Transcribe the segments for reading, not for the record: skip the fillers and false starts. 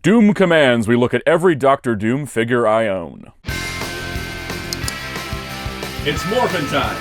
Doom Commands, we look at every Doctor Doom figure I own. It's morphin' time!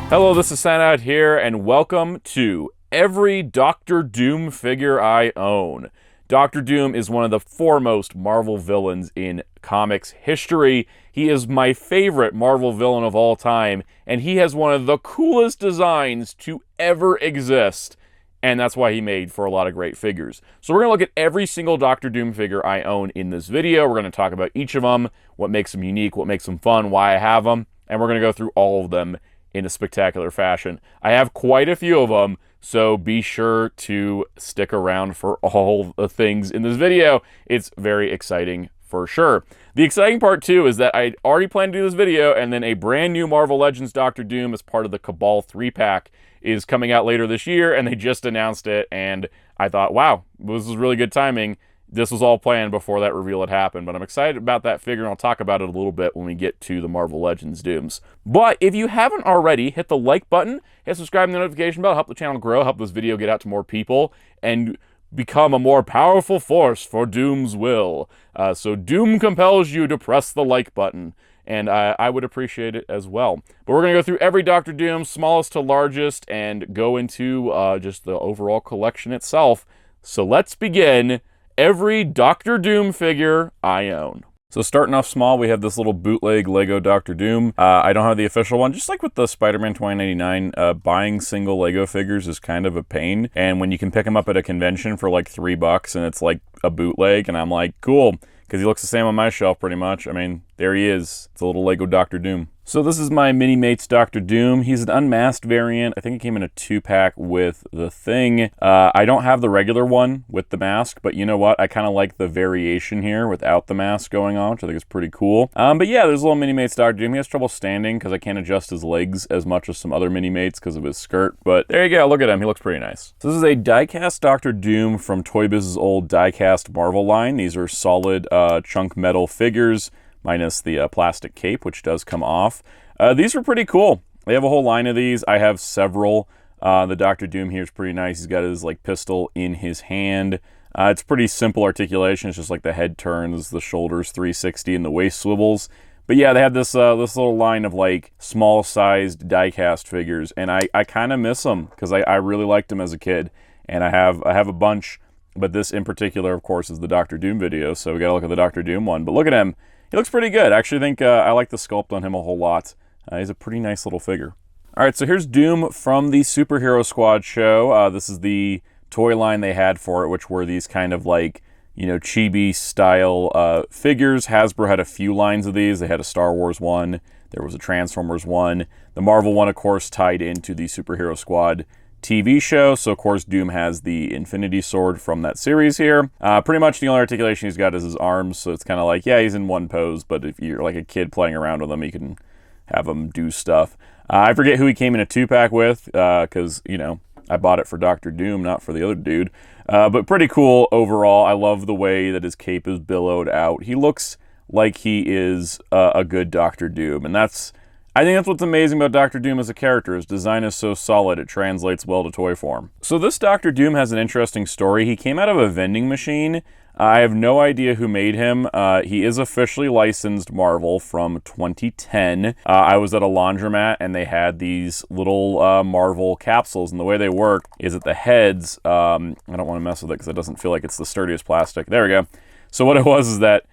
Hello, this is Soundout here, and welcome to every Doctor Doom figure I own. Doctor Doom is one of the foremost Marvel villains in comics history. He is my favorite Marvel villain of all time, and he has one of the coolest designs to ever exist. And that's why he made for a lot of great figures. So we're going to look at every single Doctor Doom figure I own in this video. We're going to talk about each of them, what makes them unique, what makes them fun, why I have them, and we're going to go through all of them in a spectacular fashion. I have quite a few of them, so be sure to stick around for all the things in this video. It's very exciting for sure. The exciting part too is that I already planned to do this video, and then a brand new Marvel Legends Doctor Doom as part of the Cabal 3-pack is coming out later this year, and they just announced it, and I thought, wow, this is really good timing. This was all planned before that reveal had happened, but I'm excited about that figure, and I'll talk about it a little bit when we get to the Marvel Legends Dooms. But if you haven't already, hit the like button, hit subscribe and the notification bell, help the channel grow, help this video get out to more people, and become a more powerful force for Doom's will. So Doom compels you to press the like button, and I would appreciate it as well. But we're going to go through every Doctor Doom, smallest to largest, and go into just the overall collection itself. So let's begin. Every Doctor Doom figure I own. So starting off small, we have this little bootleg Lego Doctor Doom. I don't have the official one. Just like with the Spider-Man 2099, buying single Lego figures is kind of a pain. And when you can pick them up at a convention for like $3 and it's like a bootleg, and I'm like, cool, because he looks the same on my shelf pretty much. I mean, there he is. It's a little Lego Doctor Doom. So this is my Mini-Mates Doctor Doom. He's an unmasked variant. I think it came in a 2-pack with the Thing. I don't have the regular one with the mask, but you know what? I kind of like the variation here without the mask going on, which I think is pretty cool. But yeah, there's a little Mini-Mates Doctor Doom. He has trouble standing because I can't adjust his legs as much as some other Mini-Mates because of his skirt. But there you go. Look at him. He looks pretty nice. So this is a die-cast Doctor Doom from ToyBiz's old die-cast Marvel line. These are solid chunk metal figures, minus the plastic cape, which does come off. These are pretty cool. They have a whole line of these. I have several. The Doctor Doom here is pretty nice. He's got his like pistol in his hand. It's pretty simple articulation. It's just like the head turns, the shoulders 360, and the waist swivels. But yeah, they had this this little line of like small-sized die-cast figures, and I kind of miss them because I really liked them as a kid, and I have a bunch. But this in particular, of course, is the Doctor Doom video, so we got to look at the Doctor Doom one. But look at him. He looks pretty good. I actually think I like the sculpt on him a whole lot. He's a pretty nice little figure. All right, so here's Doom from the Superhero Squad show. This is the toy line they had for it, which were these kind of like, you know, chibi style figures. Hasbro had a few lines of these. They had a Star Wars one. There was a Transformers one. The Marvel one, of course, tied into the Superhero Squad TV show. So, of course, Doom has the Infinity Sword from that series here. Pretty much the only articulation he's got is his arms. So it's kind of like, yeah, he's in one pose. But if you're like a kid playing around with him, you can have him do stuff. I forget who he came in a 2-pack with because, you know, I bought it for Doctor Doom, not for the other dude. But pretty cool overall. I love the way that his cape is billowed out. He looks like he is a good Doctor Doom. And I think that's what's amazing about Doctor Doom as a character. His design is so solid, it translates well to toy form. So this Doctor Doom has an interesting story. He came out of a vending machine. I have no idea who made him. He is officially licensed Marvel from 2010. I was at a laundromat, and they had these little Marvel capsules, and the way they work is that the heads, I don't want to mess with it because it doesn't feel like it's the sturdiest plastic. There we go. So what it was is that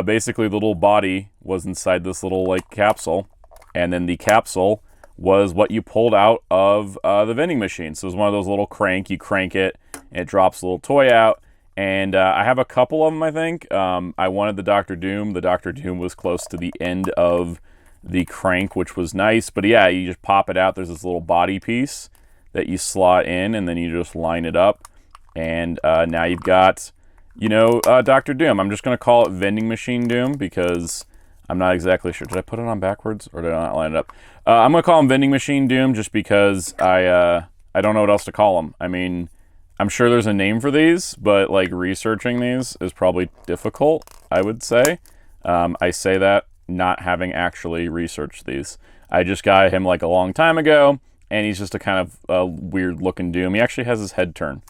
basically the little body was inside this little like capsule, and then the capsule was what you pulled out of the vending machine. So it was one of those little you crank it, and it drops a little toy out. And I have a couple of them, I think. I wanted the Doctor Doom. The Doctor Doom was close to the end of the crank, which was nice. But yeah, you just pop it out. There's this little body piece that you slot in, and then you just line it up. And now you've got, you know, Doctor Doom. I'm just going to call it Vending Machine Doom because I'm not exactly sure. Did I put it on backwards or did I not line it up? I'm going to call him Vending Machine Doom just because I don't know what else to call him. I mean, I'm sure there's a name for these, but like researching these is probably difficult, I would say. I say that not having actually researched these. I just got him like a long time ago, and he's just a kind of weird looking Doom. He actually has his head turn,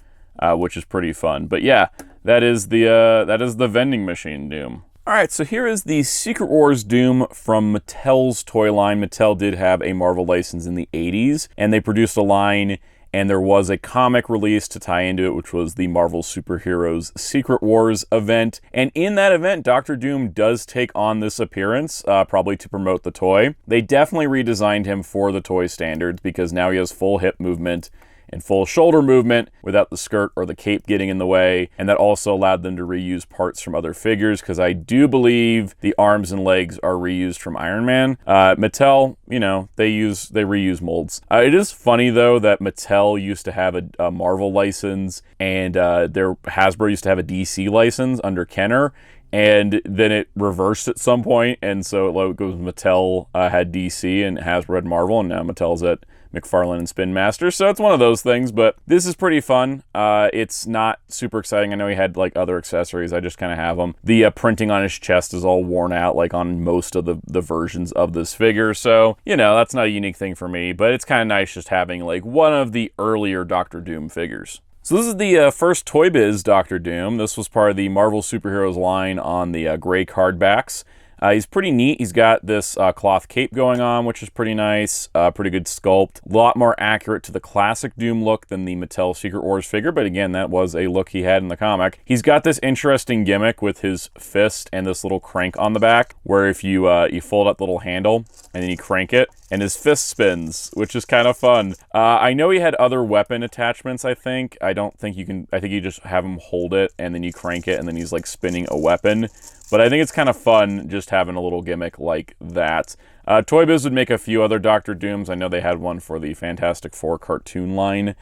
which is pretty fun. But yeah, that is the vending machine Doom. All right, so here is the Secret Wars Doom from Mattel's toy line. Mattel did have a Marvel license in the 80s, and they produced a line, and there was a comic release to tie into it, which was the Marvel Superheroes Secret Wars event. And in that event, Dr. Doom does take on this appearance, probably to promote the toy. They definitely redesigned him for the toy standards because now he has full hip movement and full shoulder movement without the skirt or the cape getting in the way, and that also allowed them to reuse parts from other figures, because I do believe the arms and legs are reused from Iron Man. Mattel, you know, they reuse molds. It is funny though that Mattel used to have a Marvel license, and Hasbro used to have a DC license under Kenner, and then it reversed at some point, and so it goes Mattel had DC and Hasbro had Marvel, and now Mattel's at McFarlane and Spin Master, so it's one of those things. But this is pretty fun. It's not super exciting. I know he had like other accessories. I just kind of have them. The printing on his chest is all worn out, like on most of the versions of this figure. So, you know, that's not a unique thing for me, but it's kind of nice just having like one of the earlier Doctor Doom figures. So this is the first ToyBiz Doctor Doom. This was part of the Marvel Superheroes line on the gray card backs. He's pretty neat. He's got this cloth cape going on, which is pretty nice. Pretty good sculpt. A lot more accurate to the classic Doom look than the Mattel Secret Wars figure, but again, that was a look he had in the comic. He's got this interesting gimmick with his fist and this little crank on the back, where if you fold up the little handle and then you crank it, and his fist spins, which is kind of fun. I know he had other weapon attachments, I think. I think you just have him hold it, and then you crank it, and then he's like spinning a weapon. But I think it's kind of fun just having a little gimmick like that. ToyBiz would make a few other Doctor Dooms. I know they had one for the Fantastic Four cartoon line,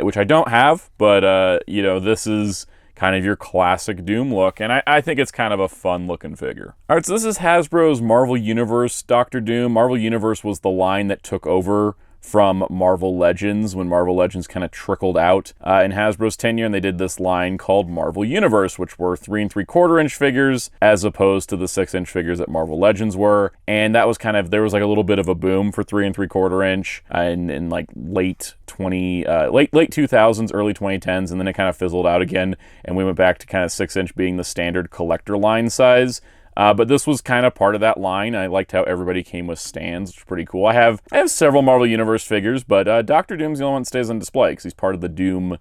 which I don't have, but you know, this is kind of your classic Doom look, and I think it's kind of a fun looking figure. All right, so this is Hasbro's Marvel Universe Doctor Doom. Marvel Universe was the line that took over from Marvel Legends when Marvel Legends kind of trickled out in Hasbro's tenure, and they did this line called Marvel Universe, which were 3 3/4 inch figures as opposed to the 6-inch figures that Marvel Legends were. And that was kind of, there was like a little bit of a boom for 3 3/4 inch in like late 2000s, early 2010s, and then it kind of fizzled out again, and we went back to kind of 6-inch being the standard collector line size. But this was kind of part of that line. I liked how everybody came with stands, which is pretty cool. I have several Marvel Universe figures, but Doctor Doom's the only one that stays on display because he's part of the Doom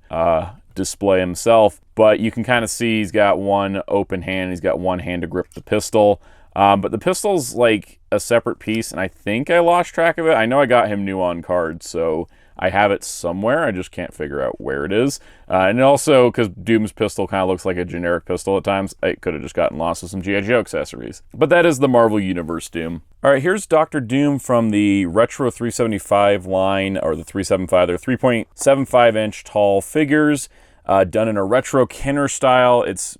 display himself. But you can kind of see he's got one open hand, he's got one hand to grip the pistol. But the pistol's like a separate piece, and I think I lost track of it. I know I got him new on card, so I have it somewhere. I just can't figure out where it is. And also, because Doom's pistol kind of looks like a generic pistol at times, I could have just gotten lost with some G.I. Joe accessories. But that is the Marvel Universe Doom. All right, here's Dr. Doom from the Retro 375 line, or the 375. They're 3.75-inch tall figures. Done in a retro Kenner style. It's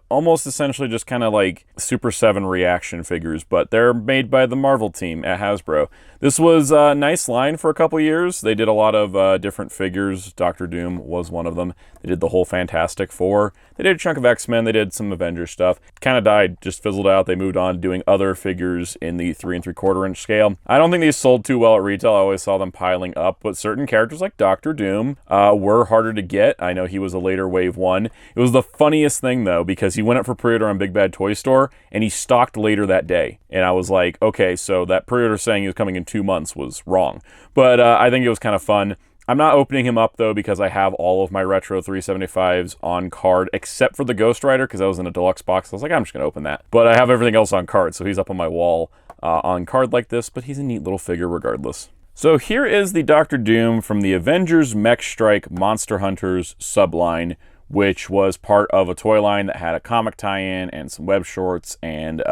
almost essentially just kind of like Super 7 reaction figures, but they're made by the Marvel team at Hasbro. This was a nice line for a couple years. They did a lot of different figures. Dr. Doom was one of them. They did the whole Fantastic Four. They did a chunk of X-Men. They did some Avengers stuff. Kind of died, just fizzled out. They moved on doing other figures in the 3 3/4 inch scale. I don't think these sold too well at retail. I always saw them piling up, but certain characters like Dr. Doom were harder to get. I know he was a later wave one. It was the funniest thing though, because he went up for pre-order on Big Bad Toy Store and he stocked later that day. And I was like, okay, so that pre-order saying he was coming in 2 months was wrong. But I think it was kind of fun. I'm not opening him up though, because I have all of my Retro 375s on card, except for the Ghost Rider, because that was in a deluxe box. I was like, I'm just going to open that. But I have everything else on card, so he's up on my wall on card like this, but he's a neat little figure regardless. So here is the Dr. Doom from the Avengers Mech Strike Monster Hunters subline, which was part of a toy line that had a comic tie-in and some web shorts and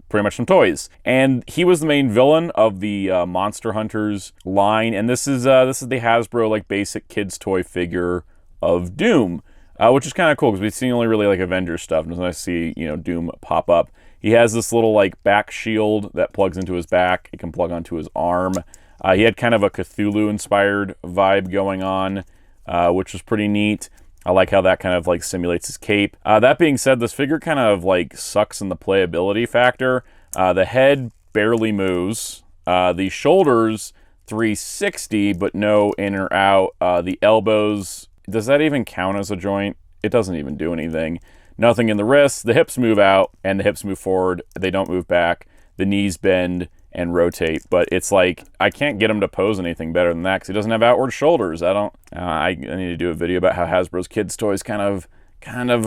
pretty much some toys. And he was the main villain of the Monster Hunters line, and this is the Hasbro like basic kids toy figure of Doom, which is kind of cool because we've seen only really like Avengers stuff, and it's nice to see, you know, Doom pop up. He has this little like back shield that plugs into his back. It can plug onto his arm. He had kind of a Cthulhu-inspired vibe going on, which was pretty neat. I like how that kind of like simulates his cape. That being said, this figure kind of like sucks in the playability factor. The head barely moves. The shoulders, 360, but no in or out. The elbows, does that even count as a joint? It doesn't even do anything. Nothing in the wrists. The hips move out and the hips move forward. They don't move back. The knees bend and rotate, but it's like I can't get him to pose anything better than that because he doesn't have outward shoulders. I need to do a video about how Hasbro's kids toys kind of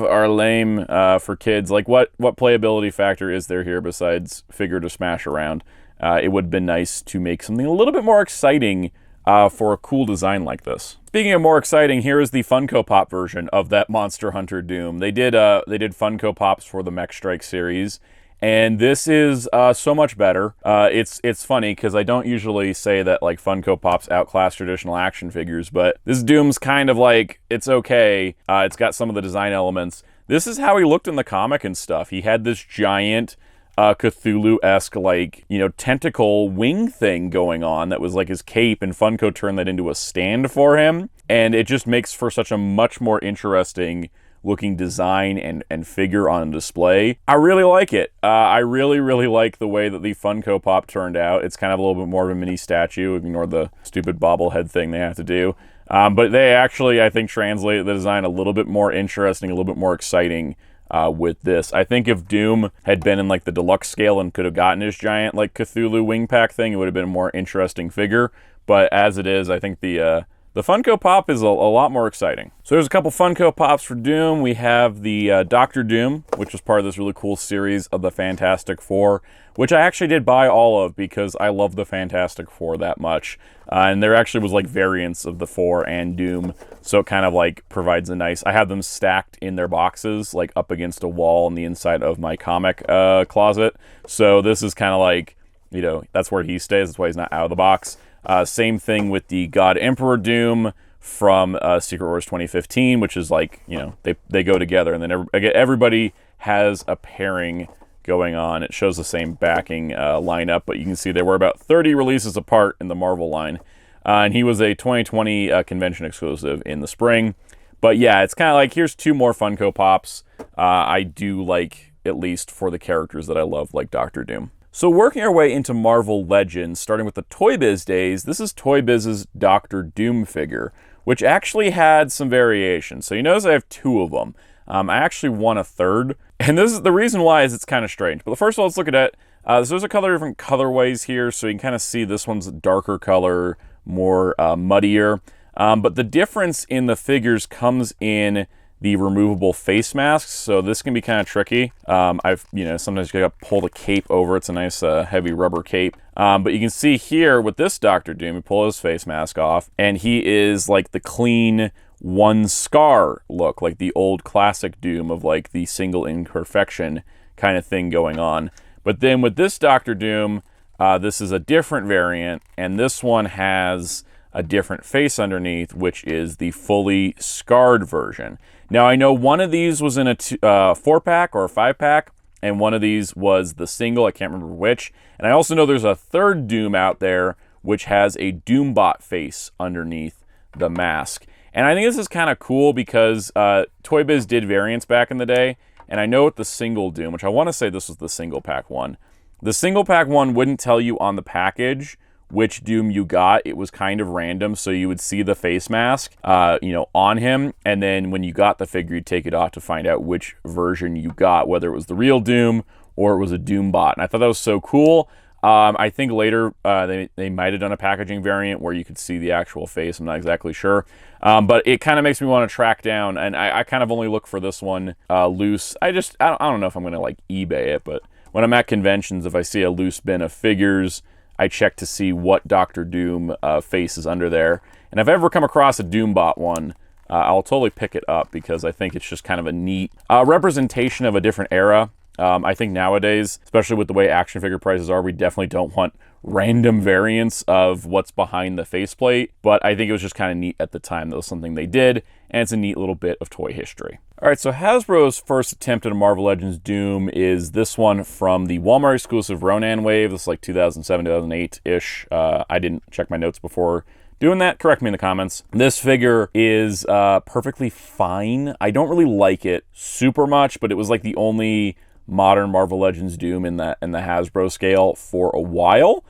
are lame for kids. Like what playability factor is there here besides figure to smash around? It would have been nice to make something a little bit more exciting for a cool design like this. Speaking of more exciting, here is the Funko Pop version of that Monster Hunter Doom. They did Funko Pops for the Mech Strike series, and this is so much better. It's funny because I don't usually say that like Funko Pops outclass traditional action figures, but this Doom's kind of like, it's okay. It's got some of the design elements. This is how he looked in the comic and stuff. He had this giant Cthulhu-esque, like, you know, tentacle wing thing going on that was like his cape, and Funko turned that into a stand for him, and it just makes for such a much more interesting looking design and figure on display. I really like it. I really like the way that the Funko Pop turned out. It's kind of a little bit more of a mini statue, ignore the stupid bobblehead thing they have to do. But they actually, I think, translated the design a little bit more interesting, a little bit more exciting with this. I think if Doom had been in like the deluxe scale and could have gotten his giant like Cthulhu wing pack thing, it would have been a more interesting figure. But as it is, I think the Funko Pop is a lot more exciting. So there's a couple Funko Pops for Doom. We have the Dr. Doom, which was part of this really cool series of the Fantastic Four, which I actually did buy all of because I love the Fantastic Four that much. And there actually was like variants of the Four and Doom, so it kind of like provides a nice... I have them stacked in their boxes, like up against a wall on the inside of my comic closet. So this is kind of like, you know, that's where he stays. That's why he's not out of the box. Same thing with the God Emperor Doom from Secret Wars 2015, which is like, you know, they go together, and then everybody has a pairing going on. It shows the same backing lineup, but you can see they were about 30 releases apart in the Marvel line. And he was a 2020 convention exclusive in the spring. But yeah, it's kind of like, here's two more Funko Pops. I do like, at least for the characters that I love, like Dr. Doom. So working our way into Marvel Legends, starting with the ToyBiz days, this is ToyBiz's Dr. Doom figure, which actually had some variations. So you notice I have two of them. I actually won a third, and this is the reason why is it's kind of strange. But first of all, let's look at it. So there's a couple of different colorways here, so you can kind of see this one's a darker color, more muddier. But the difference in the figures comes in the removable face masks, so this can be kind of tricky. Sometimes you gotta pull the cape over. It's a nice heavy rubber cape. But you can see here with this Dr. Doom, you pull his face mask off, and he is like the clean one scar look, like the old classic Doom of like the single imperfection kind of thing going on. But then with this Dr. Doom, this is a different variant, and this one has a different face underneath, which is the fully scarred version. Now, I know one of these was in a 4-pack or a 5-pack, and one of these was the single. I can't remember which. And I also know there's a third Doom out there, which has a Doombot face underneath the mask. And I think this is kind of cool because ToyBiz did variants back in the day, and I know with the single Doom, which I want to say this was the single pack one, the single pack one wouldn't tell you on the package which Doom you got. It was kind of random, so you would see the face mask, on him, and then when you got the figure, you'd take it off to find out which version you got, whether it was the real Doom or it was a Doombot. And I thought that was so cool. I think later they might have done a packaging variant where you could see the actual face. I'm not exactly sure, but it kind of makes me want to track down. And I kind of only look for this one loose. I don't know if I'm gonna like eBay it, but when I'm at conventions, if I see a loose bin of figures, I check to see what Dr. Doom face is under there. And if I ever come across a Doombot one, I'll totally pick it up because I think it's just kind of a neat representation of a different era. I think nowadays, especially with the way action figure prices are, we definitely don't want random variants of what's behind the faceplate. But I think it was just kind of neat at the time. That was something they did, and it's a neat little bit of toy history. All right, so Hasbro's first attempt at a Marvel Legends Doom is this one from the Walmart exclusive Ronan wave. This is like 2007, 2008-ish. I didn't check my notes before doing that. Correct me in the comments. This figure is perfectly fine. I don't really like it super much, but it was like the only modern Marvel Legends Doom in the Hasbro scale for a while.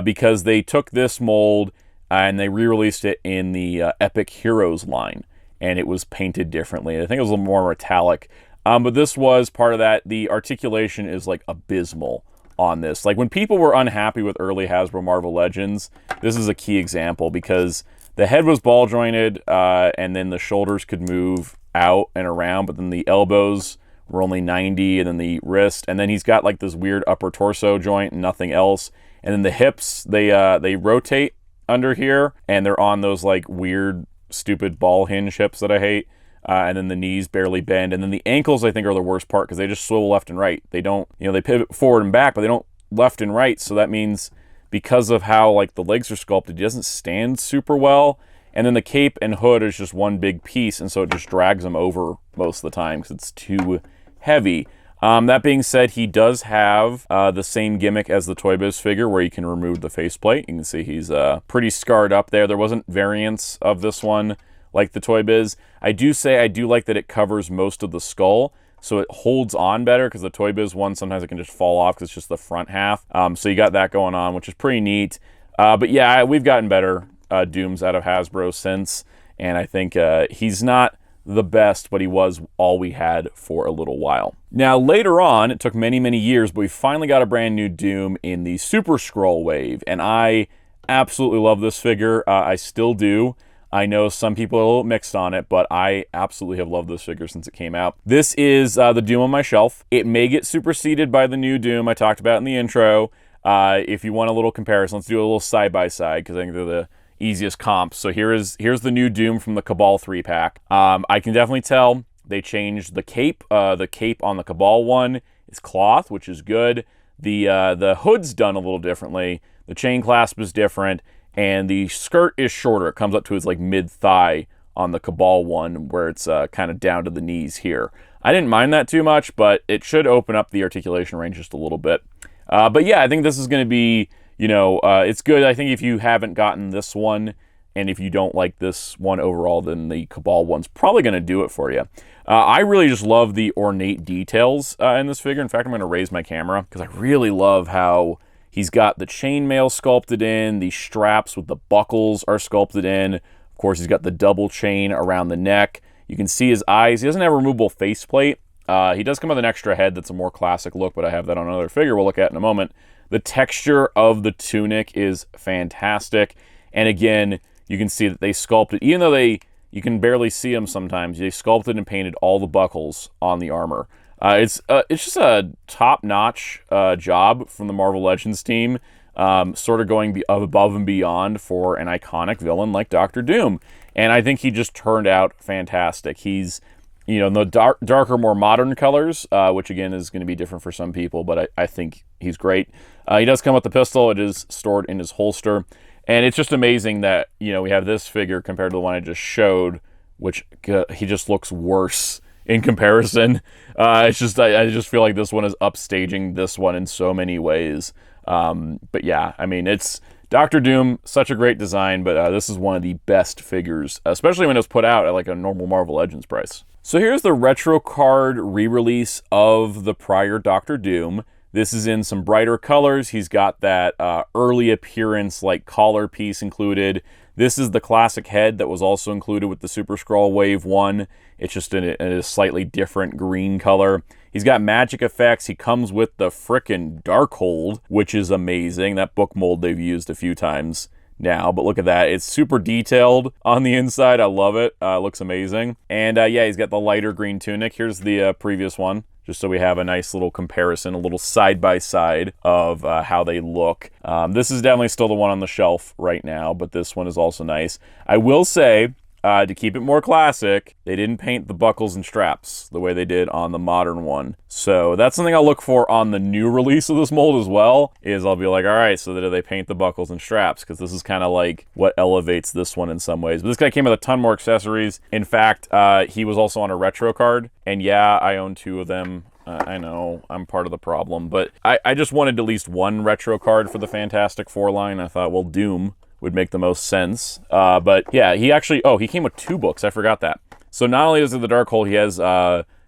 because they took this mold and they re-released it in the Epic Heroes line, and it was painted differently. I think it was a little more metallic, but this was part of that. The articulation is like abysmal on this. Like when people were unhappy with early Hasbro Marvel Legends, this is a key example because the head was ball jointed, and then the shoulders could move out and around, but then the elbows were only 90, and then the wrist, and then he's got like this weird upper torso joint and nothing else. And then the hips, they rotate under here, and they're on those like weird, stupid ball hinge hips that I hate. And then the knees barely bend, and then the ankles I think are the worst part because they just swivel left and right. They don't, they pivot forward and back, but they don't left and right. So that means because of how like the legs are sculpted, he doesn't stand super well. And then the cape and hood is just one big piece, and so it just drags him over most of the time because it's too heavy. That being said, he does have the same gimmick as the ToyBiz figure where you can remove the faceplate. You can see he's pretty scarred up there. There wasn't variants of this one like the ToyBiz. I do like that it covers most of the skull, so it holds on better because the ToyBiz one, sometimes it can just fall off because it's just the front half. So you got that going on, which is pretty neat. But yeah, we've gotten better Dooms out of Hasbro since, and I think he's not the best, but he was all we had for a little while. Now, later on, it took many, many years, but we finally got a brand new Doom in the Super Skrull wave, and I absolutely love this figure. I still do. I know some people are a little mixed on it, but I absolutely have loved this figure since it came out. This is the Doom on my shelf. It may get superseded by the new Doom I talked about in the intro. If you want a little comparison, let's do a little side-by-side, because I think they're the easiest comps. So here's the new Doom from the Cabal 3-pack. I can definitely tell they changed the cape. The cape on the Cabal one is cloth, which is good. The hood's done a little differently. The chain clasp is different, and the skirt is shorter. It comes up to its like mid-thigh on the Cabal one, where it's kind of down to the knees here. I didn't mind that too much, but it should open up the articulation range just a little bit. But yeah, I think this is going to be, it's good. I think if you haven't gotten this one, and if you don't like this one overall, then the Cabal one's probably going to do it for you. I really just love the ornate details in this figure. In fact, I'm going to raise my camera because I really love how he's got the chainmail sculpted in, the straps with the buckles are sculpted in. Of course, he's got the double chain around the neck. You can see his eyes. He doesn't have a removable faceplate. He does come with an extra head that's a more classic look, but I have that on another figure we'll look at in a moment. The texture of the tunic is fantastic. And again, you can see that they sculpted, even though you can barely see them sometimes, they sculpted and painted all the buckles on the armor. It's just a top-notch job from the Marvel Legends team, sort of going above and beyond for an iconic villain like Dr. Doom. And I think he just turned out fantastic. He's, in the darker, more modern colors, which again is going to be different for some people, but I think he's great. He does come with the pistol. It is stored in his holster. And it's just amazing that, we have this figure compared to the one I just showed, which he just looks worse in comparison. I just feel like this one is upstaging this one in so many ways. But yeah, I mean, it's Dr. Doom, such a great design, but this is one of the best figures, especially when it was put out at like a normal Marvel Legends price. So here's the retro card re-release of the prior Dr. Doom. This is in some brighter colors. He's got that early appearance like collar piece included. This is the classic head that was also included with the Super Skrull Wave 1. It's just in a slightly different green color. He's got magic effects. He comes with the frickin' Darkhold, which is amazing. That book mold they've used a few times now, but look at that. It's super detailed on the inside. I love it. Looks amazing. And yeah, he's got the lighter green tunic. Here's the previous one, just so we have a nice little comparison, a little side-by-side of how they look. This is definitely still the one on the shelf right now, but this one is also nice. I will say, to keep it more classic, they didn't paint the buckles and straps the way they did on the modern one. So that's something I'll look for on the new release of this mold as well, is I'll be like, all right, so do they paint the buckles and straps? Because this is kind of like what elevates this one in some ways. But this guy came with a ton more accessories. In fact, he was also on a retro card. And yeah, I own 2 of them. I know, I'm part of the problem. But I just wanted at least one retro card for the Fantastic Four line. I thought, well, Doom would make the most sense. But yeah, he came with 2 books. I forgot that. So not only is it the Darkhold, he has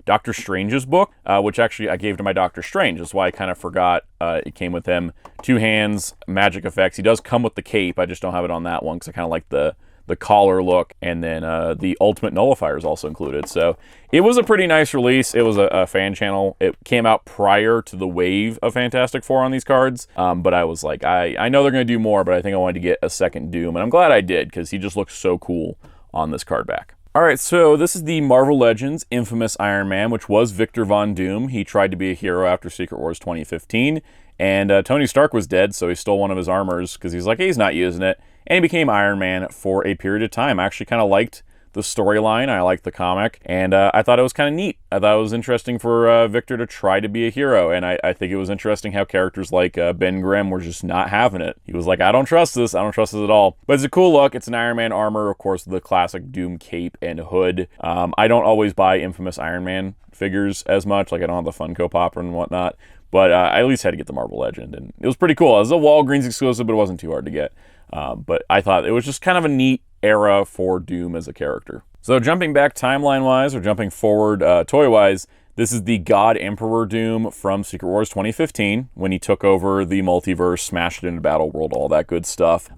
Doctor Strange's book, which actually I gave to my Doctor Strange. That's why I kind of forgot it came with him. 2 hands, magic effects. He does come with the cape. I just don't have it on that one because I kind of like the collar look, and then the ultimate nullifier is also included. So it was a pretty nice release. It was a fan channel. It came out prior to the wave of Fantastic Four on these cards, but I was like, I know they're going to do more, but I think I wanted to get a second Doom, and I'm glad I did because he just looks so cool on this card back. All right, so this is the Marvel Legends Infamous Iron Man, which was Victor Von Doom. He tried to be a hero after Secret Wars 2015, and Tony Stark was dead, so he stole one of his armors because he's like, hey, he's not using it. And he became Iron Man for a period of time. I actually kind of liked the storyline. I liked the comic, and I thought it was kind of neat. I thought it was interesting for Victor to try to be a hero, and I think it was interesting how characters like Ben Grimm were just not having it. He was like, I don't trust this. I don't trust this at all. But it's a cool look. It's an Iron Man armor, of course, the classic Doom cape and hood. I don't always buy Infamous Iron Man figures as much. Like, I don't have the Funko Pop and whatnot. But I at least had to get the Marvel Legend, and it was pretty cool. It was a Walgreens exclusive, but it wasn't too hard to get. But I thought it was just kind of a neat era for Doom as a character. So jumping back timeline-wise, or jumping forward toy-wise, this is the God Emperor Doom from Secret Wars 2015, when he took over the multiverse, smashed it into Battle World, all that good stuff.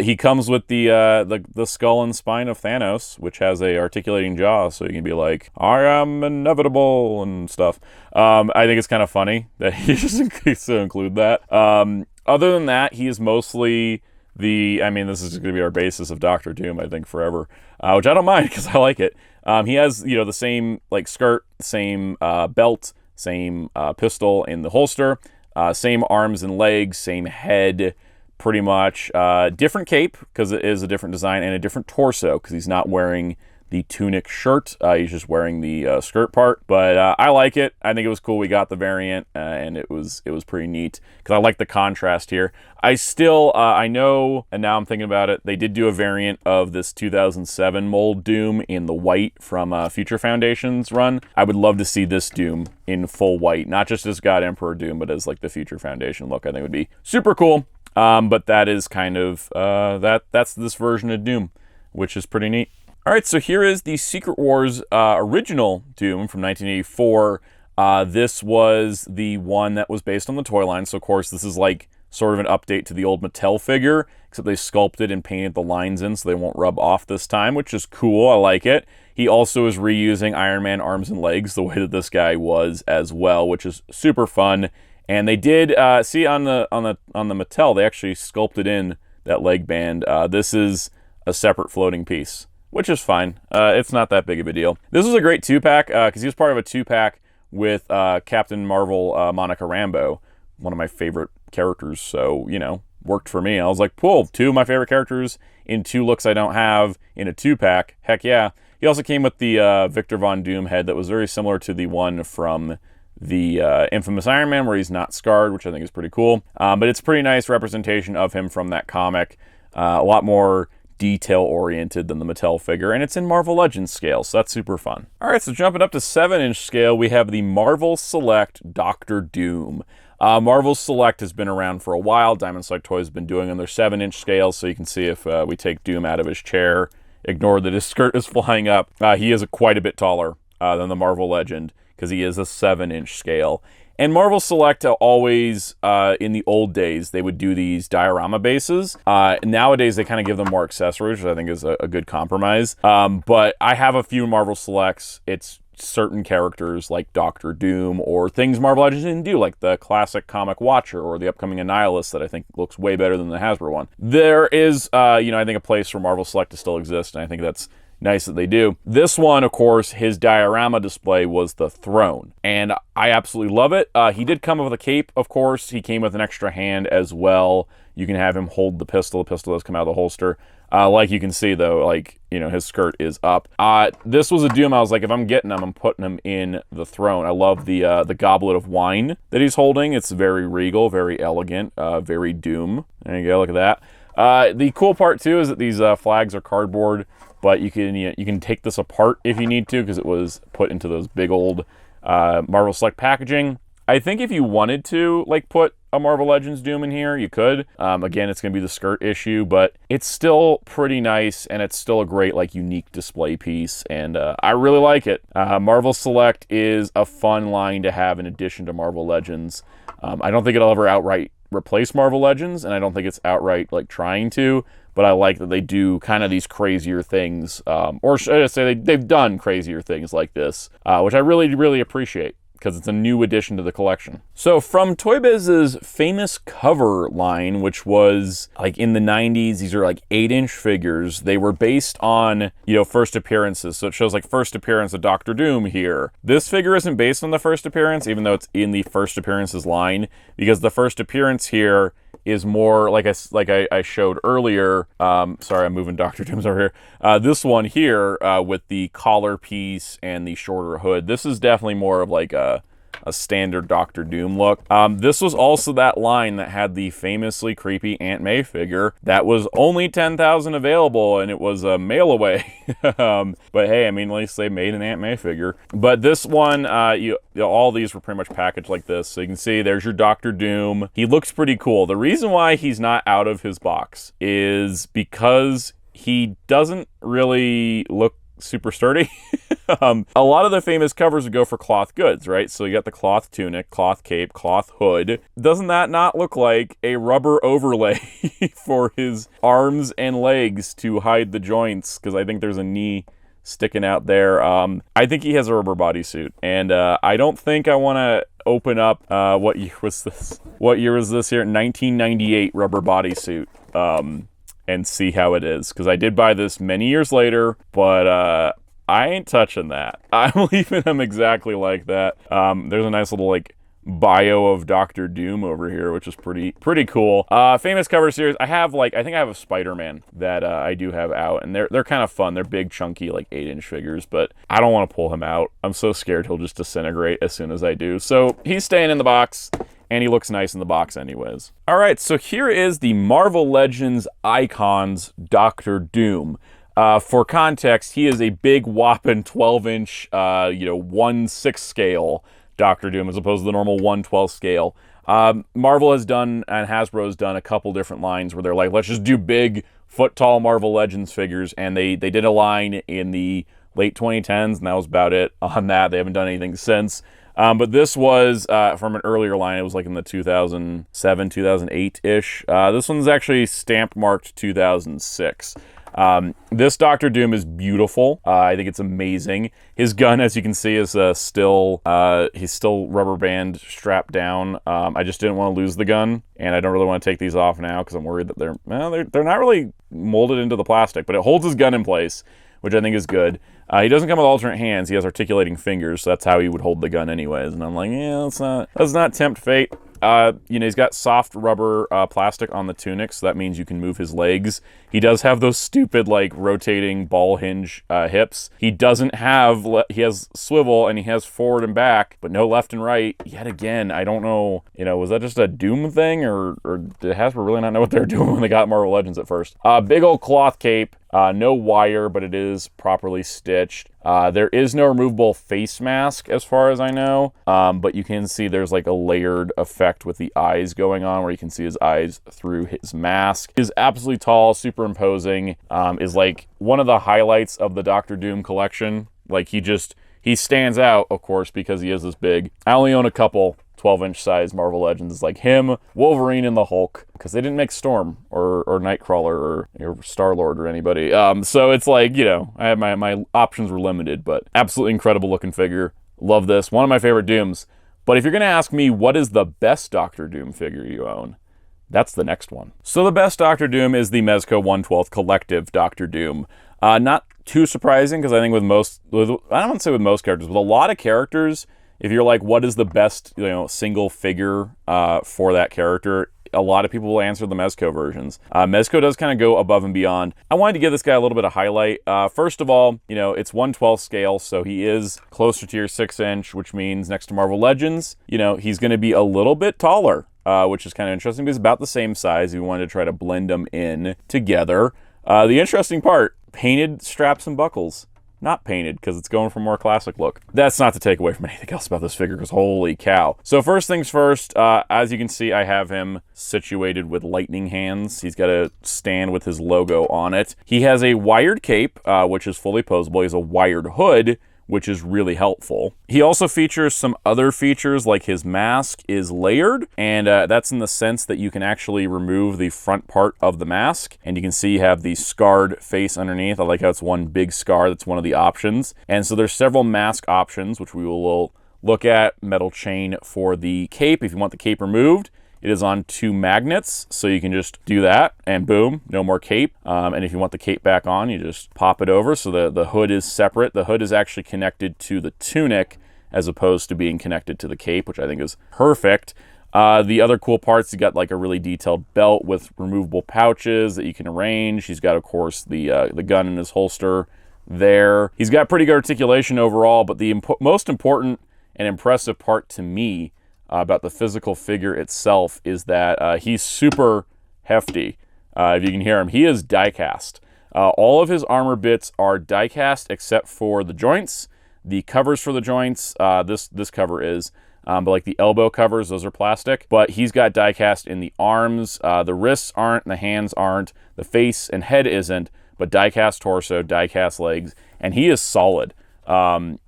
He comes with the skull and spine of Thanos, which has a articulating jaw, so you can be like, I am inevitable, and stuff. I think it's kind of funny that he just include that. Other than that, he is mostly this is going to be our basis of Doctor Doom, I think, forever, which I don't mind because I like it. He has, the same skirt, same belt, same pistol in the holster, same arms and legs, same head, pretty much. Different cape because it is a different design, and a different torso because he's not wearing the tunic shirt. He's just wearing the skirt part, but I like it. I think it was cool. We got the variant, and it was pretty neat because I like the contrast here. I still, I know, and now I'm thinking about it, they did do a variant of this 2007 mold Doom in the white from Future Foundation's run. I would love to see this Doom in full white, not just as God Emperor Doom, but as like the Future Foundation look. I think would be super cool. But that is kind of, that's this version of Doom, which is pretty neat. All right, so here is the Secret Wars original Doom from 1984. This was the one that was based on the toy line, so of course this is like sort of an update to the old Mattel figure, except they sculpted and painted the lines in so they won't rub off this time, which is cool. I like it. He also is reusing Iron Man arms and legs the way that this guy was as well, which is super fun. And they did see on the Mattel, they actually sculpted in that leg band. This is a separate floating piece, which is fine. It's not that big of a deal. This was a great 2-pack because he was part of a 2-pack with Captain Marvel, Monica Rambeau, one of my favorite characters. So, worked for me. I was like, cool, 2 of my favorite characters in 2 looks I don't have in a 2-pack. Heck yeah. He also came with the Victor Von Doom head that was very similar to the one from the Infamous Iron Man, where he's not scarred, which I think is pretty cool. But it's a pretty nice representation of him from that comic. A lot more detail-oriented than the Mattel figure, and it's in Marvel Legends scale, so that's super fun. All right, so jumping up to 7-inch scale, we have the Marvel Select Doctor Doom. Marvel Select has been around for a while. Diamond Select Toys has been doing on their 7-inch scale, so you can see if we take Doom out of his chair, ignore that his skirt is flying up. He is quite a bit taller than the Marvel Legend, because he is a 7-inch scale. And Marvel Select always, in the old days, they would do these diorama bases. Nowadays, they kind of give them more accessories, which I think is a good compromise. But I have a few Marvel Selects. It's certain characters like Doctor Doom or things Marvel Legends didn't do, like the classic comic Watcher or the upcoming Annihilus that I think looks way better than the Hasbro one. There is, I think a place for Marvel Select to still exist, and I think that's nice that they do. This one, of course, his diorama display was the throne, and I absolutely love it. He did come with a cape, of course. He came with an extra hand as well. You can have him hold the pistol. The pistol does come out of the holster. Like you can see, though, his skirt is up. This was a Doom. I was like, if I'm getting him, I'm putting him in the throne. I love the goblet of wine that he's holding. It's very regal, very elegant, very Doom. There you go. Look at that. The cool part, too, is that these flags are cardboard, but you can take this apart if you need to, because it was put into those big old Marvel Select packaging. I think if you wanted to, like, put a Marvel Legends Doom in here, you could. Again, it's going to be the skirt issue, but it's still pretty nice, and it's still a great, like, unique display piece, and I really like it. Marvel Select is a fun line to have in addition to Marvel Legends. I don't think it'll ever outright replace Marvel Legends, and I don't think it's outright, like, trying to, but I like that they do kind of these crazier things, or should I say they've done crazier things like this, which I really, really appreciate, because it's a new addition to the collection. So from ToyBiz's famous cover line, which was like in the 90s, these are like 8-inch figures. They were based on, you know, first appearances. So it shows like first appearance of Doctor Doom here. This figure isn't based on the first appearance, even though it's in the first appearances line, because the first appearance here is more like I showed earlier. Sorry, I'm moving Dr. Doom's over here. This one here with the collar piece and the shorter hood. This is definitely more of like a standard Doctor Doom look. This was also that line that had the famously creepy Aunt May figure that was only 10,000 available, and it was a mail away. But hey, I mean, at least they made an Aunt May figure. But this one, all these were pretty much packaged like this. So you can see there's your Doctor Doom. He looks pretty cool. The reason why he's not out of his box is because he doesn't really look super sturdy. A lot of the famous covers would go for cloth goods, right? So you got the cloth tunic, cloth cape, cloth hood. Doesn't that not look like a rubber overlay for his arms and legs to hide the joints? Because I think there's a knee sticking out there. I think he has a rubber bodysuit, and I don't think I want to open up, what year was this? What year was this here? 1998 rubber bodysuit. And see how it is, because I did buy this many years later, but I ain't touching that. I'm leaving them exactly like that. There's a nice little like bio of Doctor Doom over here, which is pretty cool. Famous cover series. I think I have a Spider-Man that I do have out, and they're kind of fun. They're big, chunky, like 8-inch figures, but I don't want to pull him out. I'm so scared he'll just disintegrate as soon as I do. So he's staying in the box, and he looks nice in the box anyways. All right, so here is the Marvel Legends Icons Doctor Doom. For context, he is a big whopping 12-inch, 1/6 scale Doctor Doom as opposed to the normal 1/12 scale. Marvel has done, and Hasbro's done, a couple different lines where they're like, let's just do big, foot-tall Marvel Legends figures, and they did a line in the late 2010s, and that was about it on that. They haven't done anything since. But this was from an earlier line. It was like in the 2007, 2008-ish. This one's actually stamp marked 2006. This Doctor Doom is beautiful. I think it's amazing. His gun, as you can see, is he's still rubber band strapped down. I just didn't want to lose the gun, and I don't really want to take these off now because I'm worried that they're not really molded into the plastic, but it holds his gun in place, which I think is good. He doesn't come with alternate hands. He has articulating fingers, so that's how he would hold the gun anyways. And I'm like, yeah, let's not tempt fate. He's got soft rubber plastic on the tunic, so that means you can move his legs. He does have those stupid, like, rotating ball hinge hips. He has swivel, and he has forward and back, but no left and right. Yet again, I don't know, was that just a Doom thing, or did Hasbro really not know what they were doing when they got Marvel Legends at first? Big old cloth cape. No wire, but it is properly stitched. There is no removable face mask as far as I know, but you can see there's like a layered effect with the eyes going on where you can see his eyes through his mask. He's absolutely tall, super imposing, is like one of the highlights of the Doctor Doom collection. Like he stands out, of course, because he is this big. I only own a couple 12-inch size Marvel Legends. It's like him, Wolverine, and the Hulk, because they didn't make Storm or Nightcrawler or Star-Lord or anybody. So it's like, I had my options were limited, but absolutely incredible looking figure. Love this. One of my favorite Dooms. But if you're going to ask me what is the best Doctor Doom figure you own, that's the next one. So the best Doctor Doom is the Mezco 1/12 Collective Doctor Doom. Not too surprising, because I think I don't want to say with most characters, with a lot of characters, if you're like, what is the best, single figure for that character, a lot of people will answer the Mezco versions. Mezco does kind of go above and beyond. I wanted to give this guy a little bit of highlight. First of all, it's 1/12 scale, so he is closer to your 6-inch, which means next to Marvel Legends, he's going to be a little bit taller, which is kind of interesting, because he's about the same size. We wanted to try to blend them in together. The interesting part, painted straps and buckles. not painted because it's going for a more classic look. That's not to take away from anything else about this figure because holy cow. So first things first, as you can see, I have him situated with lightning hands. He's got a stand with his logo on it. He has a wired cape, which is fully posable. He has a wired hood, which is really helpful. He also features some other features, like his mask is layered, and that's in the sense that you can actually remove the front part of the mask, and you can see you have the scarred face underneath. I like how it's one big scar. That's one of the options. And so there's several mask options, which we will look at. Metal chain for the cape. If you want the cape removed, it is on 2 magnets, so you can just do that, and boom, no more cape. And if you want the cape back on, you just pop it over, so the hood is separate. The hood is actually connected to the tunic, as opposed to being connected to the cape, which I think is perfect. The other cool parts, you got like a really detailed belt with removable pouches that you can arrange. He's got, of course, the gun in his holster there. He's got pretty good articulation overall, but the most important and impressive part to me about the physical figure itself is that he's super hefty. If you can hear him, he is die-cast. All of his armor bits are die-cast except for the joints, the covers for the joints. This cover is, but like the elbow covers, those are plastic. But he's got die-cast in the arms. The wrists aren't, the hands aren't, the face and head isn't, but die-cast torso, die-cast legs, and he is solid.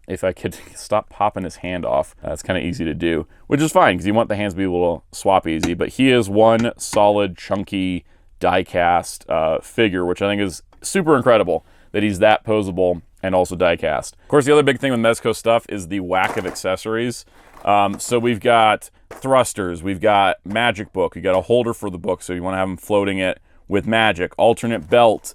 If I could stop popping his hand off, that's kind of easy to do, which is fine because you want the hands to be able to swap easy, but he is one solid, chunky, die-cast figure, which I think is super incredible that he's that posable and also die-cast. Of course, the other big thing with Mezco stuff is the whack of accessories. So we've got thrusters, we've got magic book, you got a holder for the book, so you want to have him floating it with magic, alternate belt,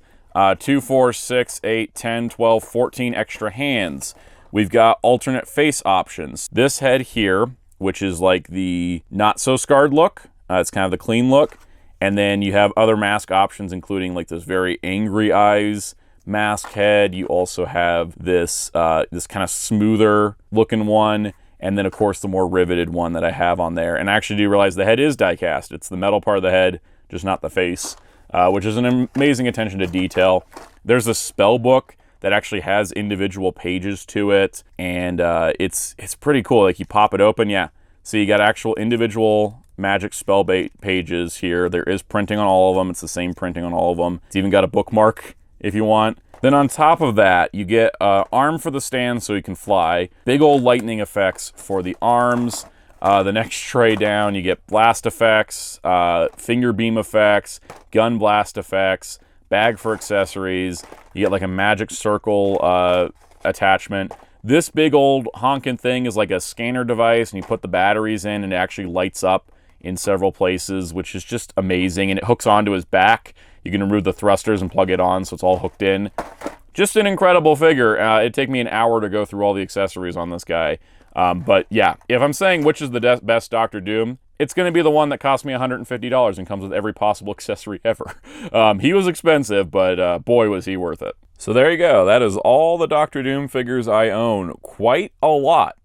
2, 4, 6, 8, 10, 12, 14 extra hands. We've got alternate face options. This head here, which is like the not so scarred look, it's kind of the clean look. And then you have other mask options, including like this very angry eyes mask head. You also have this this kind of smoother looking one. And then of course the more riveted one that I have on there. And I actually do realize the head is die cast. It's the metal part of the head, just not the face, which is an amazing attention to detail. There's a spell book that actually has individual pages to it, and it's pretty cool. Like you pop it open, yeah. So you got actual individual magic spell pages here. There is printing on all of them. It's the same printing on all of them. It's even got a bookmark if you want. Then on top of that, you get an arm for the stand so you can fly. Big old lightning effects for the arms. The next tray down, you get blast effects, finger beam effects, gun blast effects, bag for accessories. You get like a magic circle attachment. This big old honking thing is like a scanner device, and you put the batteries in and it actually lights up in several places, which is just amazing. And it hooks onto his back. You can remove the thrusters and plug it on so it's all hooked in. Just an incredible figure. It'd take me an hour to go through all the accessories on this guy. But yeah, if I'm saying which is the best Doctor Doom, it's going to be the one that cost me $150 and comes with every possible accessory ever. He was expensive, but boy, was he worth it. So there you go. That is all the Doctor Doom figures I own. Quite a lot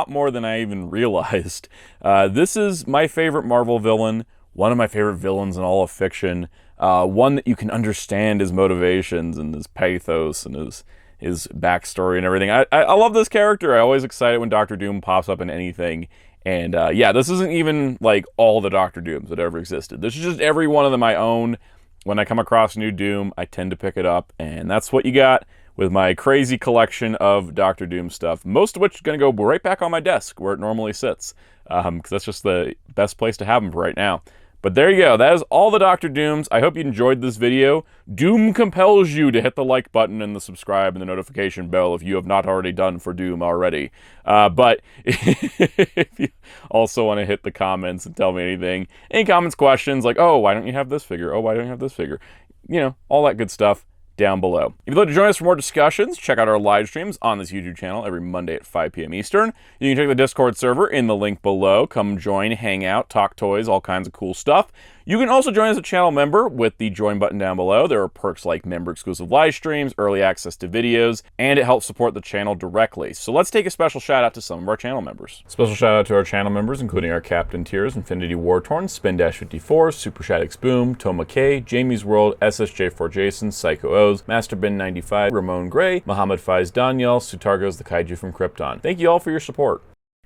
more than I even realized. This is my favorite Marvel villain, one of my favorite villains in all of fiction, one that you can understand his motivations and his pathos and his backstory and everything. I love this character. I always excited when Doctor Doom pops up in anything. And yeah, this isn't even like all the Doctor Dooms that ever existed. This is just every one of them I own. When I come across a new Doom, I tend to pick it up. And that's what you got with my crazy collection of Doctor Doom stuff. Most of which is going to go right back on my desk where it normally sits. Because that's just the best place to have them for right now. But there you go. That is all the Doctor Dooms. I hope you enjoyed this video. Doom compels you to hit the like button and the subscribe and the notification bell if you have not already done for Doom already. But if you also want to hit the comments and tell me anything, any comments, questions, like, oh, why don't you have this figure? Oh, why don't you have this figure? You know, all that good stuff down below. If you'd like to join us for more discussions, check out our live streams on this YouTube channel every Monday at 5 p.m. Eastern. You can check the Discord server in the link below. Come join, hang out, talk toys, all kinds of cool stuff. You can also join as a channel member with the join button down below. There are perks like member-exclusive live streams, early access to videos, and it helps support the channel directly. So let's take a special shout out to some of our channel members. Special shout out to our channel members, including our Captain Tiers, Infinity Wartorn, Spin-54, Super Shaddix Boom, Toma K, Jamie's World, SSJ4 Jason, Psycho O's, Master Bin 95, Ramon Gray, Muhammad Faiz Daniel, Sutargos the Kaiju from Krypton. Thank you all for your support.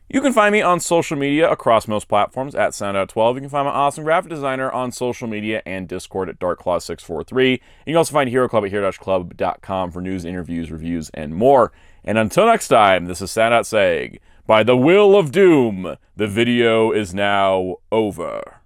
You can find me on social media across most platforms at Soundout12. You can find my awesome graphic designer on social media and Discord at DarkClaw643. You can also find Hero Club at hero-club.com for news, interviews, reviews, and more. And until next time, this is Soundout saying, by the will of doom, the video is now over.